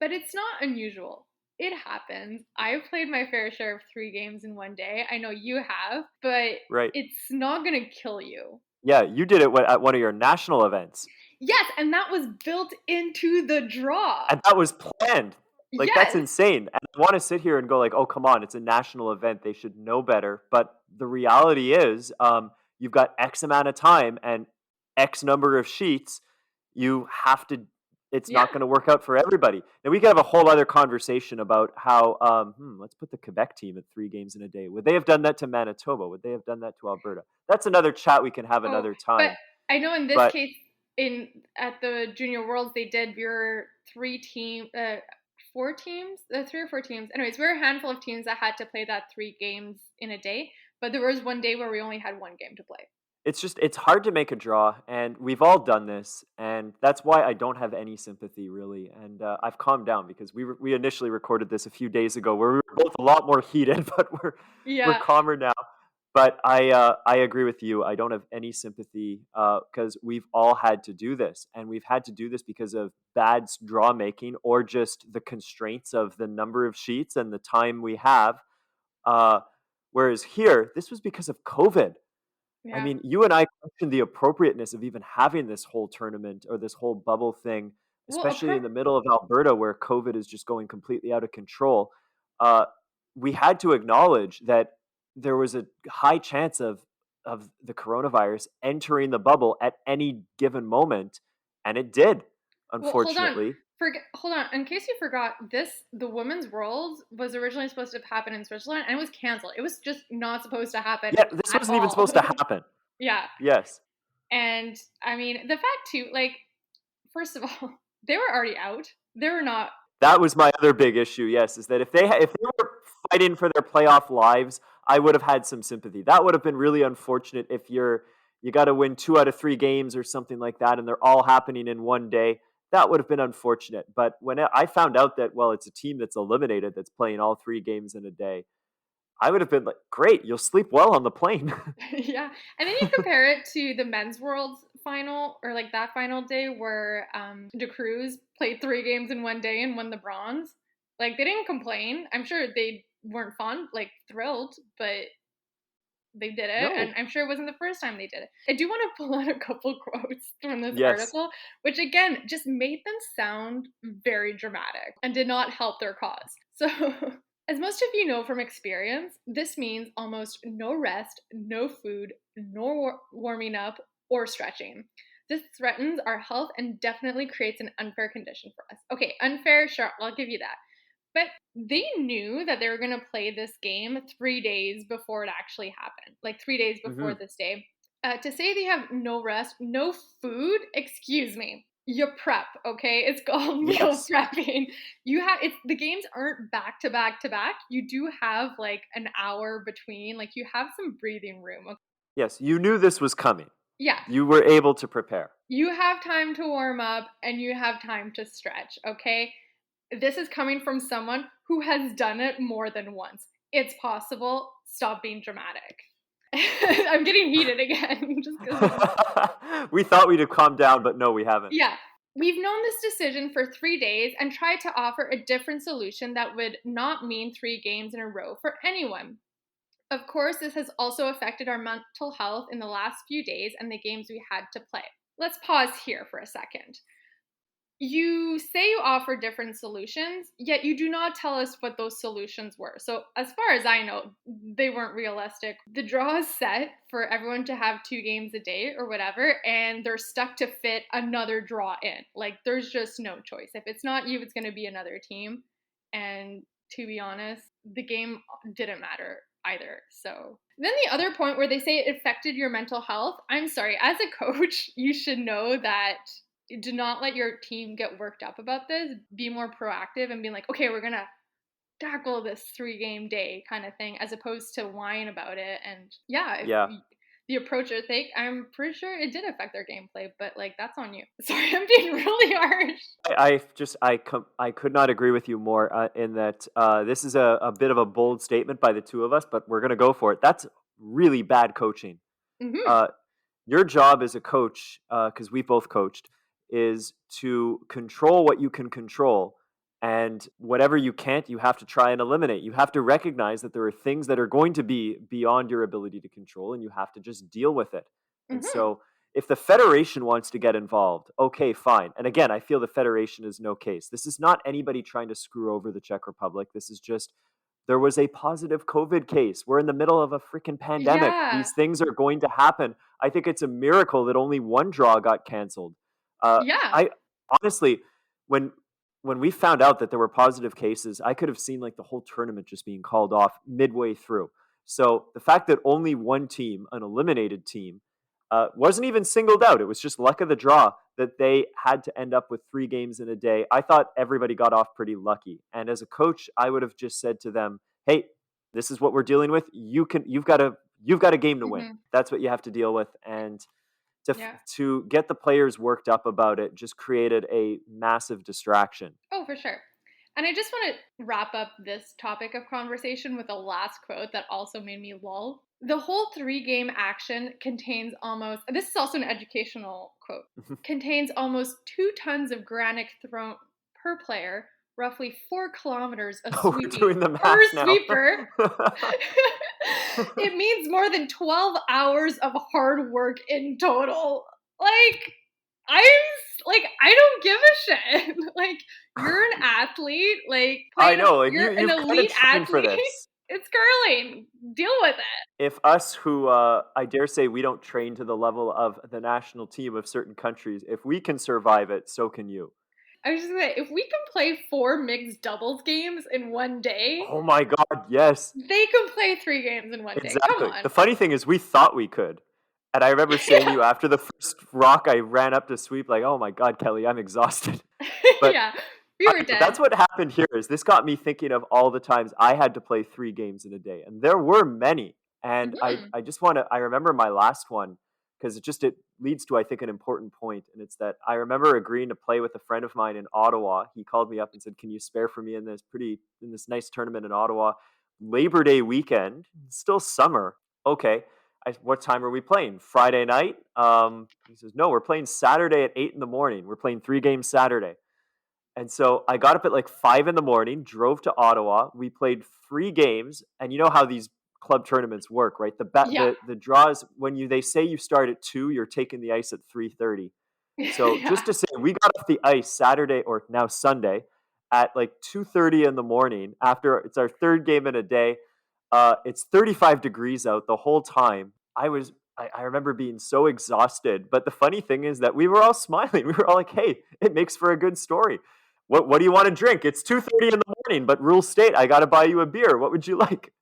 but it's not unusual. It happens. I've played my fair share of 3 games in one day. I know you have, but Right. it's not going to kill you. Yeah, you did it at one of your national events. Yes, and that was built into the draw. And that was planned. Like, that's Yes. insane. And I wanna sit here and go like, "Oh, come on, it's a national event, they should know better." But the reality is, you've got X amount of time and X number of sheets. You have to it's Yeah. not gonna work out for everybody. And we could have a whole other conversation about how, let's put the Quebec team at 3 games in a day. Would they have done that to Manitoba? Would they have done that to Alberta? That's another chat we can have Oh, another but time. I know in this But case, in at the Junior Worlds, they did your 4 teams, 3 or 4 teams. Anyways, we were a handful of teams that had to play that 3 games in a day, but there was one day where we only had one game to play. it's hard to make a draw, and we've all done this, and that's why I don't have any sympathy really. And I've calmed down because we initially recorded this a few days ago where we were both a lot more heated, but we're Yeah, calmer now. But I agree with you. I don't have any sympathy because we've all had to do this, and we've had to do this because of bad draw making or just the constraints of the number of sheets and the time we have. Uh, Whereas here, this was because of COVID. I yeah. mean, you and I questioned the appropriateness of even having this whole tournament or this whole bubble thing, Well, especially in the middle of Alberta where COVID is just going completely out of control. Uh, we had to acknowledge that there was a high chance of the coronavirus entering the bubble at any given moment, and it did, well, hold on. unfortunately. Hold on. In case you forgot, the Women's Worlds was originally supposed to happen in Switzerland, and it was canceled. It was just not supposed to happen Yeah, this at wasn't even all. supposed to happen. Yeah, Yes. and I mean the fact too, like first of all, they were already out. They were not. That was my other big issue, yes, is that if they were fighting for their playoff lives, I would have had some sympathy. That would have been really unfortunate if you gotta win 2 out of 3 games or something like that, and they're all happening in one day. That would have been unfortunate, but when I found out that, well, it's a team that's eliminated that's playing all 3 games in a day, I would have been like, "Great, you'll sleep well on the plane." Yeah, and then you compare it to the Men's Worlds final, or like that final day where De Cruz played 3 games in one day and won the bronze. Like they didn't complain. I'm sure they weren't thrilled, but they did it, and No. I'm sure it wasn't the first time they did it. I do want to pull out a couple quotes from this Yes. article, which again just made them sound very dramatic and did not help their cause. So, as most of you know from experience, this means almost no rest, no food, no warming up or stretching. This threatens our health and definitely creates an unfair condition for us. Okay, unfair, sure, I'll give you that. But they knew that they were going to play this game 3 days before it actually happened, like 3 days before Hmm. this day. To say they have no rest, no food, excuse me. You prep, okay? It's called meal Yes. prepping. You have it's the games aren't back to back to back. You do have like an hour between, like you have some breathing room. Okay? Yes. You knew this was coming. Yeah, You were able to prepare. you have time to warm up and you have time to stretch, okay? This is coming from someone who has done it more than once. It's possible. Stop being dramatic. I'm getting heated again just because We thought we'd have calmed down, but no, we haven't. yeah. We've known this decision for 3 days and tried to offer a different solution that would not mean 3 games in a row for anyone. Of course, this has also affected our mental health in the last few days and the games we had to play. Let's pause here for a second. You say you offer different solutions, yet you do not tell us what those solutions were. So, as far as I know, they weren't realistic. The draw is set for everyone to have 2 games a day or whatever, and they're stuck to fit another draw in. Like, there's just no choice. If it's not you, it's going to be another team. And to be honest, the game didn't matter either. So, then the other point where they say it affected your mental health, I'm sorry, as a coach, you should know that do not let your team get worked up about this. Be more proactive and being like, okay, we're gonna tackle this 3 game day kind of thing, as opposed to whine about it. And yeah, if Yeah. the approach I think, I'm pretty sure it did affect their gameplay, but like that's on you. Sorry, I'm being really harsh. I could not agree with you more in that this is a bit of a bold statement by the two of us, but we're going to go for it. That's really bad coaching. Hmm. Uh, your job as a coach, because we've both coached, is to control what you can control. And whatever you can't, you have to try and eliminate. You have to recognize that there are things that are going to be beyond your ability to control, and you have to just deal with it. And Hmm. so, if the Federation wants to get involved, okay, fine. And again, I feel the Federation is no case. This is not anybody trying to screw over the Czech Republic. This is just there was a positive COVID case. We're in the middle of a freaking pandemic. Yeah. These things are going to happen. I think it's a miracle that only one draw got canceled. Yeah. I honestly, when when we found out that there were positive cases, I could have seen like the whole tournament just being called off midway through. So the fact that only one team, an eliminated team, wasn't even singled out. It was just luck of the draw that they had to end up with 3 games in a day. I thought everybody got off pretty lucky. And as a coach, I would have just said to them, "Hey, this is what we're dealing with. You've got a game to win. Hmm. That's what you have to deal with." And Yeah. to get the players worked up about it just created a massive distraction. Oh, for sure. And I just want to wrap up this topic of conversation with a last quote that also made me lull. The whole 3 game action contains almost, this is also an educational quote, contains almost 2 tons of granite thrown per player, roughly 4 kilometers of Oh, we're sweeping doing the per math now. sweeper. It means more than 12 hours of hard work in total. Like, I'm I don't give a shit. Like, you're an athlete, like I playing, know, like you're an you've kind of elite trained for athlete. this. It's curling. Deal with it. If us who I dare say we don't train to the level of the national team of certain countries, if we can survive it, so can you. I was just gonna say, if we can play 4 mixed doubles games in one day, Oh my god, yes. they can play 3 games in one day. Come Exactly. The on. funny thing is we thought we could. And I remember saying to Yeah. you after the first rock I ran up to sweep like, "Oh my god, Kelly, I'm exhausted." But Yeah. We were that's dead. what happened here is this got me thinking of all the times I had to play 3 games in a day, and there were many. And Hmm. I just want to I remember my last one because it leads to I think an important point, and it's that I remember agreeing to play with a friend of mine in Ottawa. He called me up and said, "Can you spare for me in this nice tournament in Ottawa, Labor Day weekend? It's still summer." Okay. What time are we playing? Friday night? He says, "No, we're playing Saturday at 8 in the morning. We're playing 3 games Saturday." And so I got up at like 5 in the morning, drove to Ottawa. We played 3 games, and you know how these club tournaments work, right? Yeah. The draws when they say you start at 2, you're taking the ice at 3:30. So Yeah. just to say, we got off the ice Saturday or now Sunday at like 2:30 in the morning. After it's our third game in a day, it's 35 degrees out the whole time. I remember being so exhausted. But the funny thing is that we were all smiling. We were all like, "Hey, it makes for a good story. What do you want to drink? It's 2:30 in the morning, but rule state, I got to buy you a beer. What would you like?"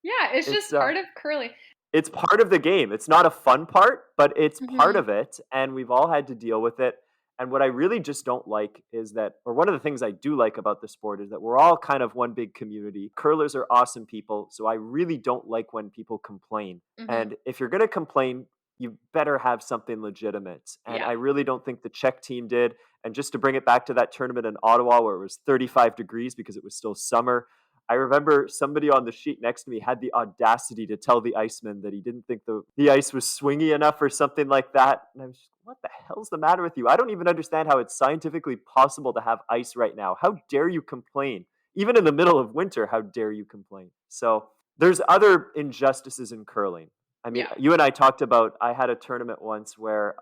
Yeah, it's It's just part of curling. it's part of the game. It's not a fun part, but it's part Hmm. of it, and we've all had to deal with it. And what I really just don't like is that, or one of the things I do like about the sport is that we're all kind of one big community. Curlers are awesome people, so I really don't like when people complain. Hmm. And if you're going to complain, you better have something legitimate. And Yeah. I really don't think the Czech team did. And just to bring it back to that tournament in Ottawa where it was 35 degrees because it was still summer, I remember somebody on the sheet next to me had the audacity to tell the iceman that he didn't think the ice was swingy enough or something like that. And I was just, what the hell's the matter with you? I don't even understand how it's scientifically possible to have ice right now. How dare you complain? Even in the middle of winter, how dare you complain? So there's other injustices in curling. I mean, Yeah. you and I talked about, I had a tournament once where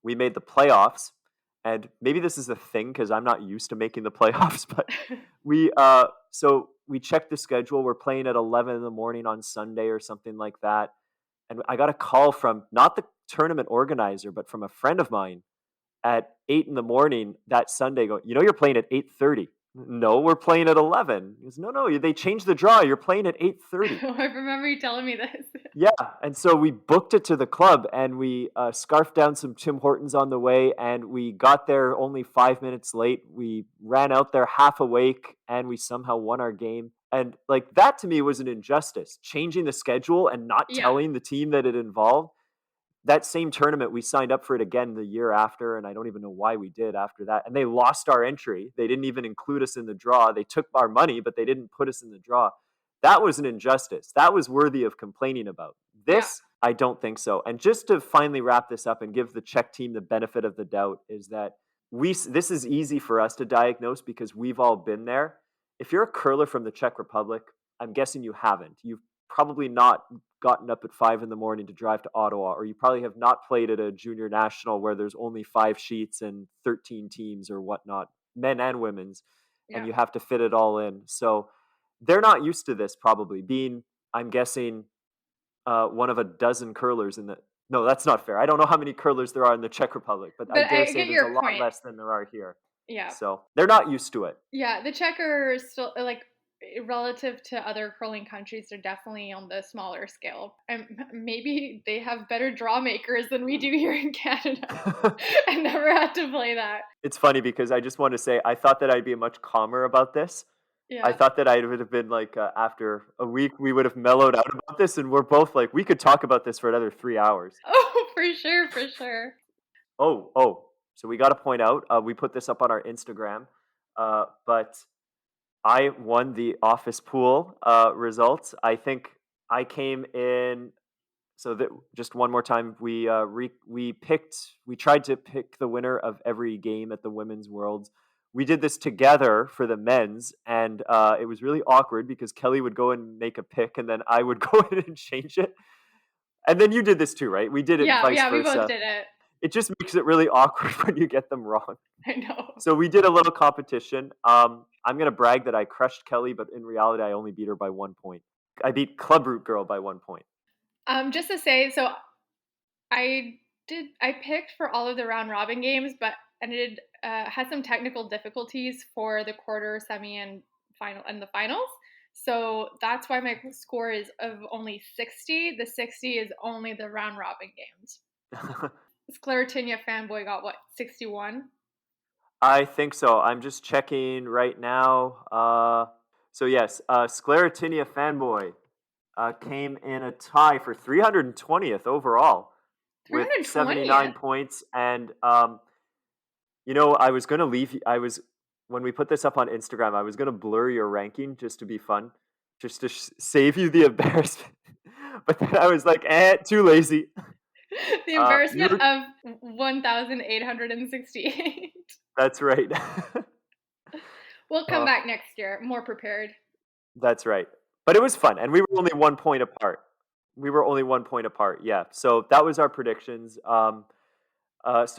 we made the playoffs. And maybe this is a thing because I'm not used to making the playoffs, but we checked the schedule. We're playing at 11 in the morning on Sunday or something like that. And I got a call from not the tournament organizer, but from a friend of mine at 8 in the morning that Sunday going, you're playing at 8:30. No, we're playing at 11. He goes, no, they changed the draw. You're playing at 8:30. I remember you telling me this. Yeah, and so we booked it to the club, and we scarfed down some Tim Hortons on the way, and we got there only 5 minutes late. We ran out there half awake, and we somehow won our game. And like that to me was an injustice, changing the schedule and not Yeah. telling the team that it involved. That same tournament, we signed up for it again the year after, and I don't even know why we did after that. And they lost our entry. They didn't even include us in the draw. They took our money, but they didn't put us in the draw. That was an injustice. That was worthy of complaining about. Yeah. This, I don't think so. And just to finally wrap this up and give the Czech team the benefit of the doubt is that this is easy for us to diagnose because we've all been there. If you're a curler from the Czech Republic, I'm guessing you haven't. You've probably not gotten up at 5 in the morning to drive to Ottawa, or you probably have not played at a junior national where there's only 5 sheets and 13 teams or whatnot, men and women's, and Yeah. you have to fit it all in. So they're not used to this probably being, I'm guessing, one of a dozen curlers in the. No, that's not fair. I don't know how many curlers there are in the Czech Republic, but I But dare I say get there's a your lot point. less than there are here. Yeah. So they're not used to it. Yeah, the Czech are still like relative to other curling countries, they're definitely on the smaller scale. And maybe they have better draw makers than we do here in Canada. I never had to play that. It's funny because I just want to say I thought that I'd be much calmer about this. I Yeah. thought that I would have been like, after a week, we would have mellowed out about this, and we're both like, we could talk about this for another 3 hours. Oh, for sure, for sure. Oh. So we got to point out, we put this up on our Instagram, but I won the office pool results. I think I came in. So that just one more time, we tried to pick the winner of every game at the Women's Worlds. We did this together for the men's, and it was really awkward because Kelly would go and make a pick, and then I would go in and change it. And then you did this too, right? We did it Yeah, vice yeah, we both versa. did it. It just makes it really awkward when you get them wrong. I know. So we did a little competition. I'm gonna brag that I crushed Kelly, but in reality, I only beat her by 1 point. I beat Club Root Girl by 1 point. Just to say, so I picked for all of the round robin games, but ended had some technical difficulties for the quarter, semi, and final and the finals. So that's why my score is of only 60. The 60 is only the round robin games. Sclerotinia fanboy got what, 61? I think so. I'm just checking right now. So yes, Sclerotinia Fanboy came in a tie for 320th overall with 79 320th? points. And I was gonna leave. When we put this up on Instagram, I was gonna blur your ranking just to be fun, just to save you the embarrassment. But then I was like, too lazy. The You embarrassment were, of 1,868. that's right. We'll come Uh, back next year, more prepared. That's right. But it was fun, and we were only 1 point apart. We were only 1 point apart, yeah. So that was our predictions. So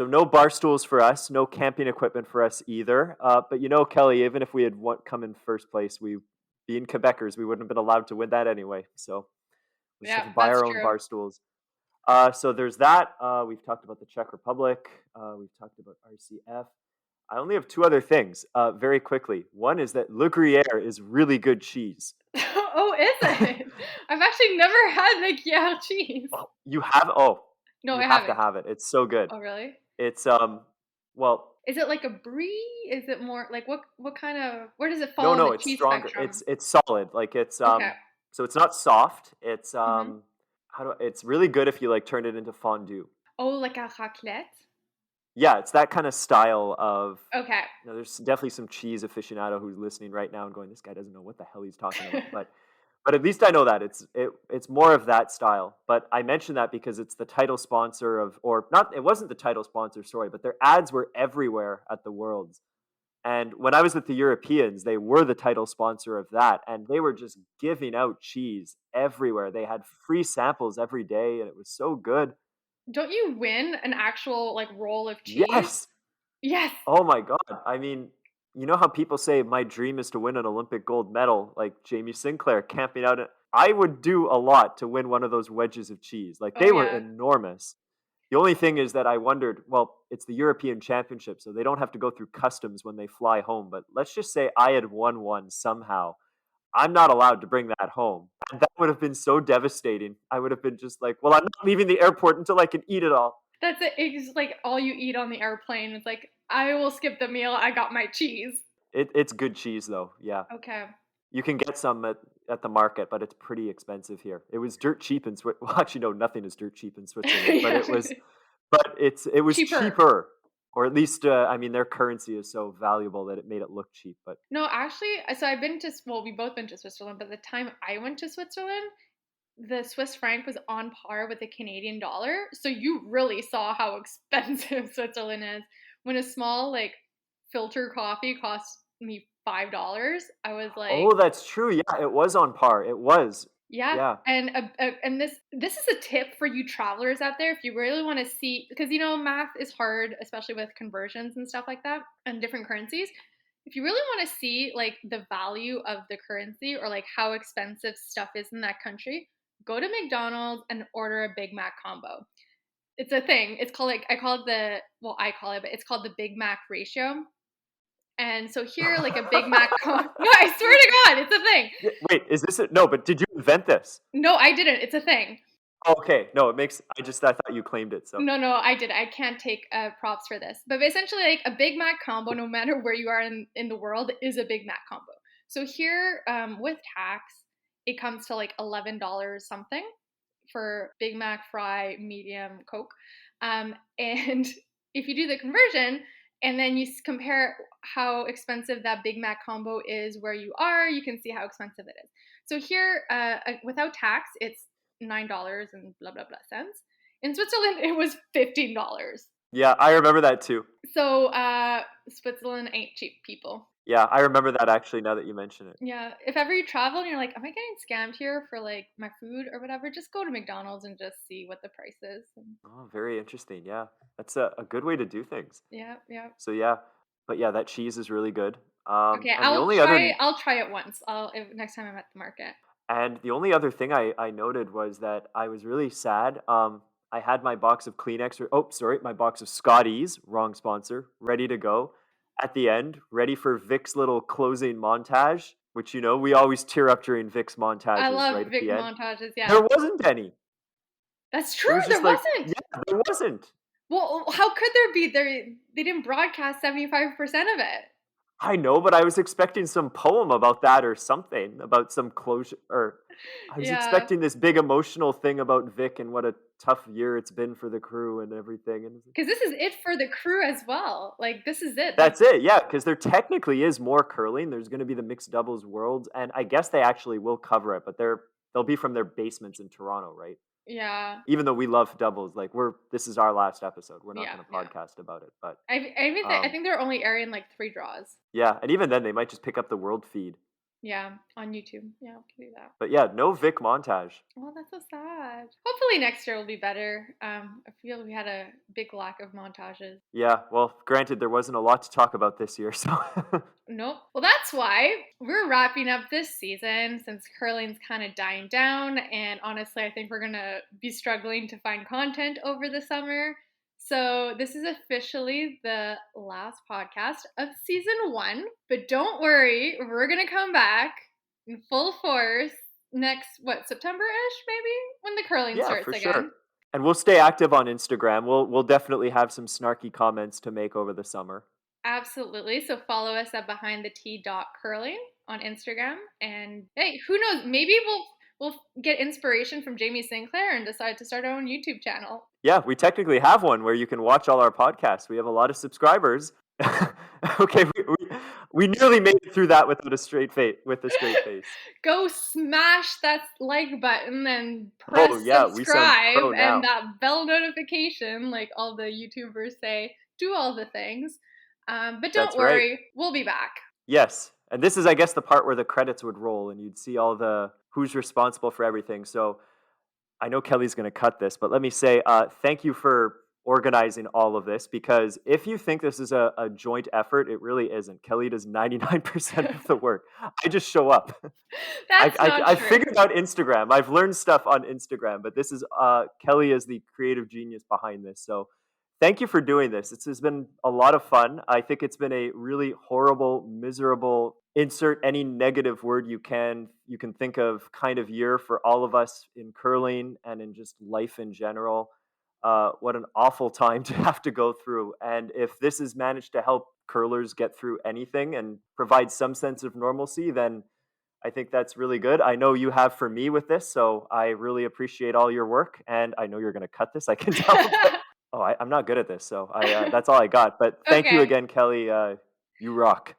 no bar stools for us, no camping equipment for us either. But Kelly, even if we had come in first place, being Quebecers, we wouldn't have been allowed to win that anyway. So we just Yeah, have to buy that's our own true. bar stools. So there's that. We've talked about the Czech Republic. We've talked about RCF. I only have two other things, very quickly. One is that Le Gruyere is really good cheese. Oh, is it? I've actually never had the Gruyere cheese. Oh, you have? Oh, No, you I have to haven't. have it. It's so good. Oh, really? It's well, Is it like a brie? Is it more like what kind of where does it fall no, in no, the it's cheese stronger. spectrum? It's solid. Like it's Okay. so it's not soft. It's Hmm. it's really good if you like turn it into fondue. Oh, like a raclette? Yeah, it's that kind of style of. Okay. There's definitely some cheese aficionado who's listening right now and going, "This guy doesn't know what the hell he's talking about." But at least I know that it's more of that style. But I mention that because it's the title sponsor of, or not. It wasn't the title sponsor, sorry, but their ads were everywhere at the Worlds. And when I was with the Europeans, they were the title sponsor of that, and they were just giving out cheese everywhere. They had free samples every day, and it was so good. Don't you win an actual like roll of cheese? Yes. Yes. Oh my god. I mean, you know how people say my dream is to win an Olympic gold medal, like Jamie Sinclair camping out. I would do a lot to win one of those wedges of cheese. Like Oh they were yeah. enormous. The only thing is that I wondered, well, it's the European Championship, so they don't have to go through customs when they fly home. But let's just say I had won one somehow. I'm not allowed to bring that home. And that would have been so devastating. I would have been just like, well, I'm not leaving the airport until I can eat it all. That's it. It's like all you eat on the airplane. It's like I will skip the meal. I got my cheese. It's good cheese though. Yeah. Okay. You can get some at the market, but it's pretty expensive here. It was dirt cheap in Swi well, actually, no, nothing is dirt cheap in Switzerland, but Yeah. it was Cheaper. cheaper, or at least, I mean, their currency is so valuable that it made it look cheap, but No, actually, so I've been to, well, we both been to Switzerland, but the time I went to Switzerland, the Swiss franc was on par with the Canadian dollar. So you really saw how expensive Switzerland is. When a small, like, filter coffee cost me $5, I was like, oh, that's true, yeah, it was on par, it was. yeah. Yeah. And this is a tip for you travelers out there if you really want to see, because you know math is hard, especially with conversions and stuff like that and different currencies. If you really want to see like the value of the currency or like how expensive stuff is in that country, go to McDonald's and order a Big Mac combo. It's a thing. It's called like I call it, but it's called the Big Mac ratio. And so here, like a Big Mac, no, I swear to God, it's a thing. Yeah, wait, is this a no, but did you invent this? No, I didn't. It's a thing. Okay, no, it makes I thought you claimed it, so No, no, I did. I can't take props for this. But essentially, like a Big Mac combo, no matter where you are in the world, is a Big Mac combo. So here, with tax, it comes to like $11 something for Big Mac, fry, medium, Coke. And if you do the conversion and then you compare how expensive that Big Mac combo is where you are, you can see how expensive it is. So here, without tax, it's $9 and blah blah blah cents. In Switzerland, it was $15. yeah, I remember that too. So Switzerland ain't cheap, people. Yeah, I remember that actually now that you mention it. Yeah, if ever you travel and you're like, am I getting scammed here for like my food or whatever? Just go to McDonald's and just see what the price is. And Oh, very interesting. Yeah, that's a good way to do things. yeah, yeah. So yeah, but yeah, that cheese is really good. Okay, And the only other I'll try it once. Next time I'm at the market. thing I noted was that I was really sad. I had my box of Kleenex, or oh, sorry, my box of Scotties, wrong sponsor, ready to go at the end, ready for Vic's little closing montage, which we always tear up during Vic's I montages right love at the Vic end. montages. There Yeah, wasn't any. that's It true. was There just like, wasn't. yeah, there wasn't. Well, how could there be? They didn't broadcast 75% of it. I know, but I was expecting some poem about that or something, about some closure, or I was Yeah, expecting this big emotional thing about Vic and what a tough year it's been for the crew and everything. And because this is it for the crew as well. Like this is it. Like that's it, yeah, because there technically is more curling. There's going to be the mixed doubles worlds, and I guess they actually will cover it, but they'll be from their basements in Toronto, right? yeah, Even though we love doubles, like this is our last episode. We're not yeah, going to yeah. podcast about it, but I even I um, think they're only airing like 3 draws. yeah, and even then they might just pick up the world feed. Yeah, on YouTube. Yeah, we can do that. But yeah, no Vic montage. Oh, that's so sad. Hopefully next year will be better. I feel we had a big lack of montages. Yeah, well, granted, there wasn't a lot to talk about this year, so. Nope. Well, that's why we're wrapping up this season since curling's kind of dying down. And honestly, I think we're going to be struggling to find content over the summer. So, this is officially the last podcast of season 1. But don't worry, we're going to come back in full force next, September ish, maybe? When the curling Yeah, starts for again. sure. And we'll stay active on Instagram. We'll definitely have some snarky comments to make over the summer. Absolutely. So follow us at behindthet.curling on Instagram. And hey, who knows? Maybe we'll get inspiration from Jamie Sinclair and decide to start our own YouTube channel. Yeah, we technically have one where you can watch all our podcasts. We have a lot of subscribers. Okay, we nearly made it through that without a straight face. Go smash that like button and press Oh yeah, we sound subscribe pro and now. that bell notification, like all the YouTubers say. Do all the things. But don't That's right. worry, we'll be back. Yes, and this is, I guess, the part where the credits would roll, and you'd see all the who's responsible for everything. So I know Kelly's going to cut this, but let me say thank you for organizing all of this, because if you think this is a joint effort, it really isn't. Kelly does 99% of the work. I just show up. That's not I true. figured out Instagram. I've learned stuff on Instagram, but this is Kelly is the creative genius behind this. So thank you for doing this. It's been a lot of fun. I think it's been a really horrible, miserable, insert any negative word you can think of kind of year for all of us in curling and in just life in general. What an awful time to have to go through. And if this has managed to help curlers get through anything and provide some sense of normalcy, then I think that's really good. I know you have for me with this, so I really appreciate all your work. And I know you're going to cut this, I can tell. But, I'm not good at this, so that's all I got. But thank you Okay. again, Kelly. You rock.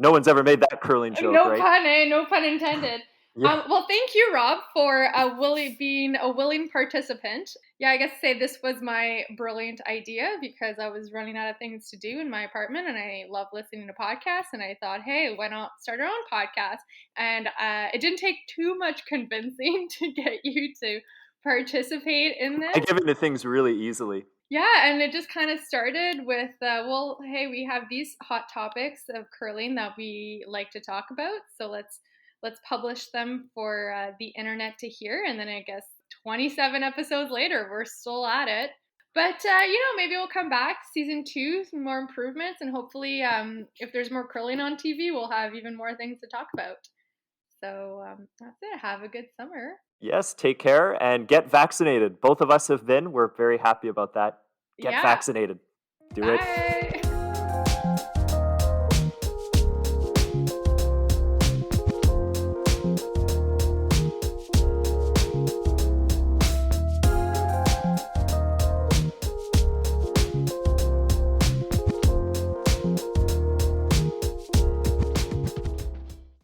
No one's ever made that curling joke, No right? pun, eh? No pun intended. Yeah. Well, thank you, Rob, for being a willing participant. Yeah, I guess say this was my brilliant idea because I was running out of things to do in my apartment, and I love listening to podcasts. And I thought, hey, why not start our own podcast? And it didn't take too much convincing to get you to participate in this. I give into things really easily. Yeah, and it just kind of started with, hey, we have these hot topics of curling that we like to talk about, so let's publish them for the internet to hear. And then I guess 27 episodes later, we're still at it. But maybe we'll come back season 2, some more improvements, and hopefully, if there's more curling on TV, we'll have even more things to talk about. So that's it. Have a good summer. Yes, take care and get vaccinated. Both of us have been. We're very happy about that. Get Yeah. vaccinated. Do it. Bye.